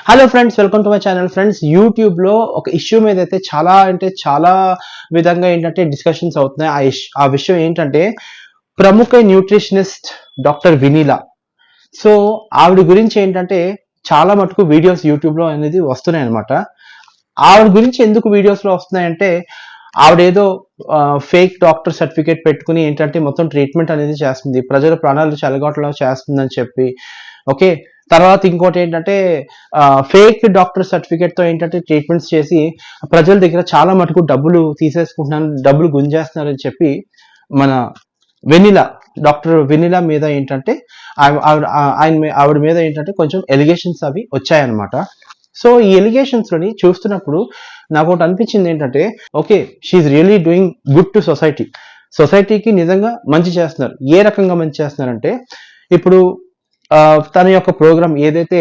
Hello friends, welcome to my channel. Friends, YouTube లో ఒక issue మీద అయితే చాలా విధంగా ఏంటంటే డిస్కషన్స్ అవుతున్నాయి. ఆ విషయం ఏంటంటే ప్రముఖ న్యూట్రిషనిస్ట్ డాక్టర్ వినీలా. సో ఆవిడ గురించి ఏంటంటే చాలా మటుకు వీడియోస్ యూట్యూబ్ లో అనేది వస్తున్నాయి అనమాట. ఆవిడ గురించి ఎందుకు వీడియోస్ లో వస్తున్నాయంటే ఆవిడ ఏదో ఫేక్ డాక్టర్ సర్టిఫికేట్ పెట్టుకుని ఏంటంటే మొత్తం ట్రీట్మెంట్ అనేది చేస్తుంది, ప్రజల ప్రాణాలు చెలగొట్టలో చేస్తుందని చెప్పి. ఓకే, తర్వాత ఇంకోటి ఏంటంటే ఫేక్ డాక్టర్ సర్టిఫికేట్ తో ఏంటంటే ట్రీట్మెంట్స్ చేసి ప్రజల దగ్గర చాలా మటుకు డబ్బులు తీసేసుకుంటున్నాను, డబ్బులు గుంజేస్తున్నారని చెప్పి మన వెనిలా డాక్టర్ వెనిలా మీద ఏంటంటే ఆవిడ మీద ఏంటంటే కొంచెం ఎలిగేషన్స్ అవి వచ్చాయన్నమాట. సో ఈ ఎలిగేషన్స్ లోని చూస్తున్నప్పుడు నాకు ఒకటి అనిపించింది ఏంటంటే okay, she really doing good to సొసైటీకి నిజంగా మంచి చేస్తున్నారు. ఏ రకంగా మంచి చేస్తున్నారంటే ఇప్పుడు తన యొక్క ప్రోగ్రామ్ ఏదైతే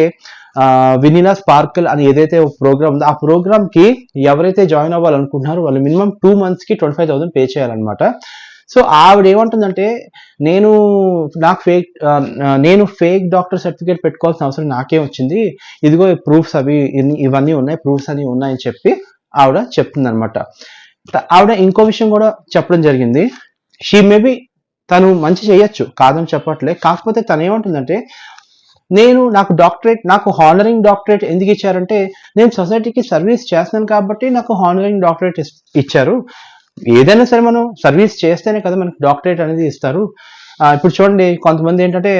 వినిలా స్పార్కిల్ అని ఏదైతే ప్రోగ్రామ్ ఉందో ఆ ప్రోగ్రామ్ కి ఎవరైతే జాయిన్ అవ్వాలనుకుంటున్నారో వాళ్ళు మినిమం 2 months కి 25,000 పే చేయాలన్నమాట. సో ఆవిడ ఏమంటుందంటే నేను ఫేక్ డాక్టర్ సర్టిఫికేట్ పెట్టుకోవాల్సిన అవసరం నాకే వచ్చింది, ఇదిగో ప్రూఫ్స్ అవి ఇవన్నీ ఉన్నాయి, ప్రూఫ్స్ అని ఉన్నాయని చెప్పి ఆవిడ చెప్తుంది అనమాట. ఆవిడ ఇంకో విషయం కూడా చెప్పడం జరిగింది. షీ మేబీ తను మంచి చేయొచ్చు, కాదని చెప్పట్లే. కాకపోతే తను ఏమంటుందంటే నాకు హానరింగ్ డాక్టరేట్ ఎందుకు ఇచ్చారంటే నేను సొసైటీకి సర్వీస్ చేస్తున్నాను కాబట్టి నాకు హానరింగ్ డాక్టరేట్ ఇచ్చారు. ఏదైనా సరే మనం సర్వీస్ చేస్తేనే కదా మనకి డాక్టరేట్ అనేది ఇస్తారు. ఇప్పుడు చూడండి, కొంతమంది ఏంటంటే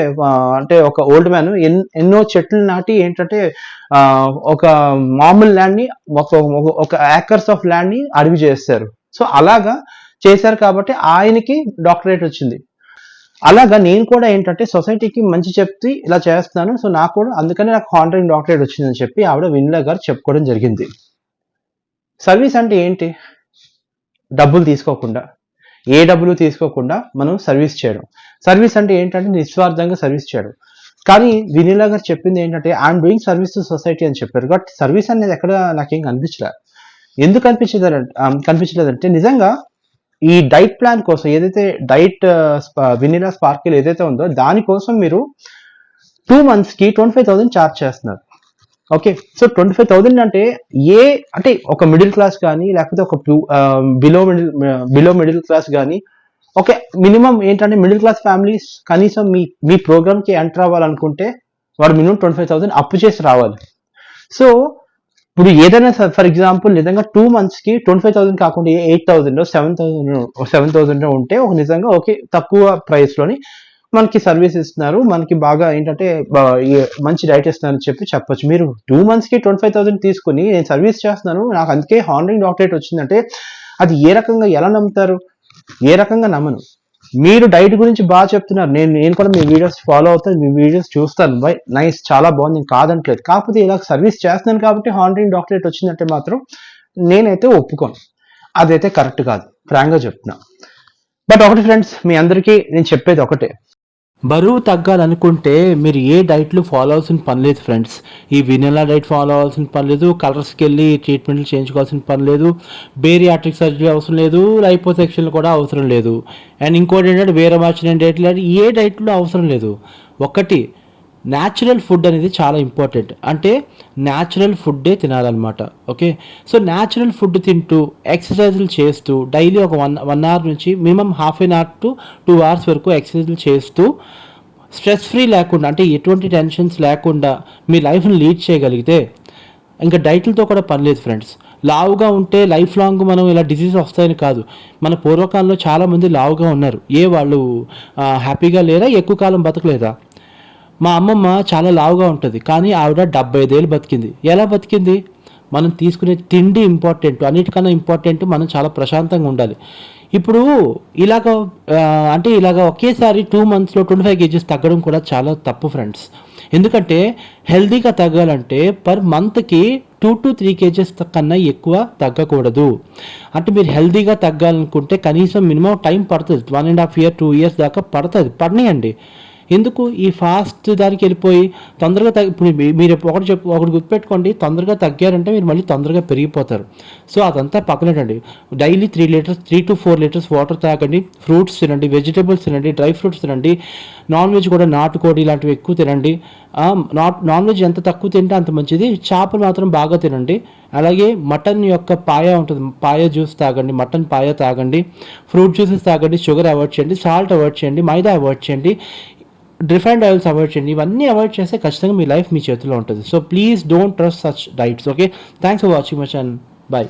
అంటే ఒక ఓల్డ్ మ్యాన్ ఎన్నో చెట్లు నాటి ఏంటంటే ఒక మామూలు ల్యాండ్ ని ఒక ఏకర్స్ ఆఫ్ ల్యాండ్ ని అడవి చేస్తారు. సో అలాగా చేశారు కాబట్టి ఆయనకి డాక్టరేట్ వచ్చింది. అలాగా నేను కూడా ఏంటంటే సొసైటీకి మంచి చెప్తే ఇలా చేస్తున్నాను, సో అందుకని నాకు హానరింగ్ డాక్టరేట్ వచ్చిందని చెప్పి ఆవిడ వినిలా గారు చెప్పుకోవడం జరిగింది. సర్వీస్ అంటే ఏంటి? డబ్బులు తీసుకోకుండా మనం సర్వీస్ చేయడం. సర్వీస్ అంటే ఏంటంటే నిస్వార్థంగా సర్వీస్ చేయడం. కానీ వినిలా గారు చెప్పింది ఏంటంటే I'm doing service to society అని చెప్పారు. బట్ సర్వీస్ అనేది ఎక్కడ నాకేం కనిపించలేదు. ఎందుకు కనిపించలేదంటే నిజంగా ఈ డైట్ ప్లాన్ కోసం ఏదైతే వినిలా స్పార్కిల్ ఏదైతే ఉందో దానికోసం మీరు 2 months కి 25,000 ఛార్జ్ చేస్తున్నారు. ఓకే, సో 25,000 అంటే ఒక మిడిల్ క్లాస్ కానీ లేకపోతే ఒక బిలో మిడిల్ క్లాస్ కానీ ఓకే, మినిమం ఏంటంటే మిడిల్ క్లాస్ ఫ్యామిలీస్ కనీసం మీ ప్రోగ్రామ్ కి ఎంటర్ అవ్వాలనుకుంటే వాడు మినిమం 25,000 అప్పు చేసి రావాలి. సో ఇప్పుడు ఏదైనా ఫర్ ఎగ్జాంపుల్ నిజంగా 2 months కి 25,000 కాకుండా 8,000 7,000 ఉంటే ఒక నిజంగా ఓకే, తక్కువ ప్రైస్ లోని మనకి సర్వీస్ ఇస్తున్నారు, మనకి బాగా ఏంటంటే మంచి డైట్ ఇస్తున్నారని చెప్పొచ్చు. మీరు 2 months కి 25,000 తీసుకుని నేను సర్వీస్ చేస్తున్నాను, నాకు అందుకే హానరింగ్ డాక్టరేట్ వచ్చిందంటే అది ఏ రకంగా ఎలా నమ్ముతారు? ఏ రకంగా నమ్మను. మీరు డైట్ గురించి బాగా చెప్తున్నారు, నేను కూడా మీ వీడియోస్ ఫాలో అవుతాను, మీ వీడియోస్ చూస్తాను, బై నైస్, చాలా బాగుంది, నేను కాదంటలేదు. కాకపోతే ఇలా సర్వీస్ చేస్తున్నాను కాబట్టి హానరింగ్ డాక్టరేట్ వచ్చిందంటే మాత్రం నేనైతే ఒప్పుకోను. అదైతే కరెక్ట్ కాదు, ఫ్రాంక్గా చెప్తున్నా. బట్ ఒకటి ఫ్రెండ్స్, మీ అందరికీ నేను చెప్పేది ఒకటే, బరువు తగ్గాలనుకుంటే మీరు ఏ డైట్లు ఫాలో అవ్వాల్సిన పని లేదు ఫ్రెండ్స్. ఈ వినిలా డైట్ ఫాలో అవ్వాల్సిన పని లేదు, కలర్స్కి వెళ్ళి ట్రీట్మెంట్లు చేయించుకోవాల్సిన పని లేదు, బేరియాట్రిక్ సర్జరీ అవసరం లేదు, లైపోసెక్షన్ కూడా అవసరం లేదు. అండ్ ఇంకోటి ఏంటంటే వేరే మార్చిన డైట్లు ఏ డైట్లో అవసరం లేదు. ఒకటి, న్యాచురల్ ఫుడ్ అనేది చాలా ఇంపార్టెంట్. అంటే న్యాచురల్ ఫుడ్డే తినాలన్నమాట. ఓకే, సో న్యాచురల్ ఫుడ్ తింటూ ఎక్సర్సైజులు చేస్తూ డైలీ ఒక 1 hour నుంచి మినిమం 1/2 hour to 2 hours వరకు ఎక్సర్సైజులు చేస్తూ స్ట్రెస్ ఫ్రీ లేకుండా, అంటే ఎటువంటి టెన్షన్స్ లేకుండా మీ లైఫ్ని లీడ్ చేయగలిగితే ఇంకా డైట్లతో కూడా పని లేదు ఫ్రెండ్స్. లావుగా ఉంటే లైఫ్ లాంగ్ మనం ఇలా డిసీజ్ వస్తాయని కాదు. మన పూర్వకాలంలో చాలామంది లావుగా ఉన్నారు. వాళ్ళు హ్యాపీగా లేరా, ఎక్కువ కాలం బతకలేదా? మా అమ్మమ్మ చాలా లావుగా ఉంటుంది, కానీ ఆవిడ 75 ఏళ్ళు బతికింది. ఎలా బతికింది? మనం తీసుకునే తిండి ఇంపార్టెంట్, అన్నిటికన్నా ఇంపార్టెంట్ మనం చాలా ప్రశాంతంగా ఉండాలి. ఇప్పుడు ఇలాగ ఒకేసారి 2 monthsలో 25 kgs తగ్గడం కూడా చాలా తప్పు ఫ్రెండ్స్. ఎందుకంటే హెల్తీగా తగ్గాలంటే పర్ మంత్కి 2 to 3 kgs కన్నా ఎక్కువ తగ్గకూడదు. అంటే మీరు హెల్తీగా తగ్గాలనుకుంటే కనీసం మినిమం టైం పడుతుంది, 1.5 year 2 years దాకా పడుతుంది. పడనియండి. ఎందుకు ఈ ఫాస్ట్ దానికి వెళ్ళిపోయి తొందరగా ఇప్పుడు మీరు ఒకటి గుర్తుపెట్టుకోండి, తొందరగా తగ్గారంటే మీరు మళ్ళీ తొందరగా పెరిగిపోతారు. సో అదంతా పక్కనటండి. డైలీ 3 to 4 లీటర్స్ వాటర్ తాగండి, ఫ్రూట్స్ తినండి, వెజిటేబుల్స్ తినండి, డ్రై ఫ్రూట్స్ తినండి, నాన్ వెజ్ కూడా నాటుకోడి ఇలాంటివి ఎక్కువ తినండి. నాన్ వెజ్ ఎంత తక్కువ తింటే అంత మంచిది. చేపలు మాత్రం బాగా తినండి. అలాగే మటన్ యొక్క పాయ ఉంటుంది, పాయ జ్యూస్ తాగండి, మటన్ పాయ తాగండి, ఫ్రూట్ జ్యూసెస్ తాగండి, షుగర్ అవాయిడ్ చేయండి, సాల్ట్ అవాయిడ్ చేయండి, మైదా అవాయిడ్ చేయండి, రిఫైన్డ్ ఆయిల్స్ అవాయిడ్ చేయండి. ఇవన్నీ అవాయిడ్ చేస్తే ఖచ్చితంగా మీ లైఫ్ మీ చేతిలో ఉంటుంది. So please don't trust such diets. Okay, thanks for watching much and by.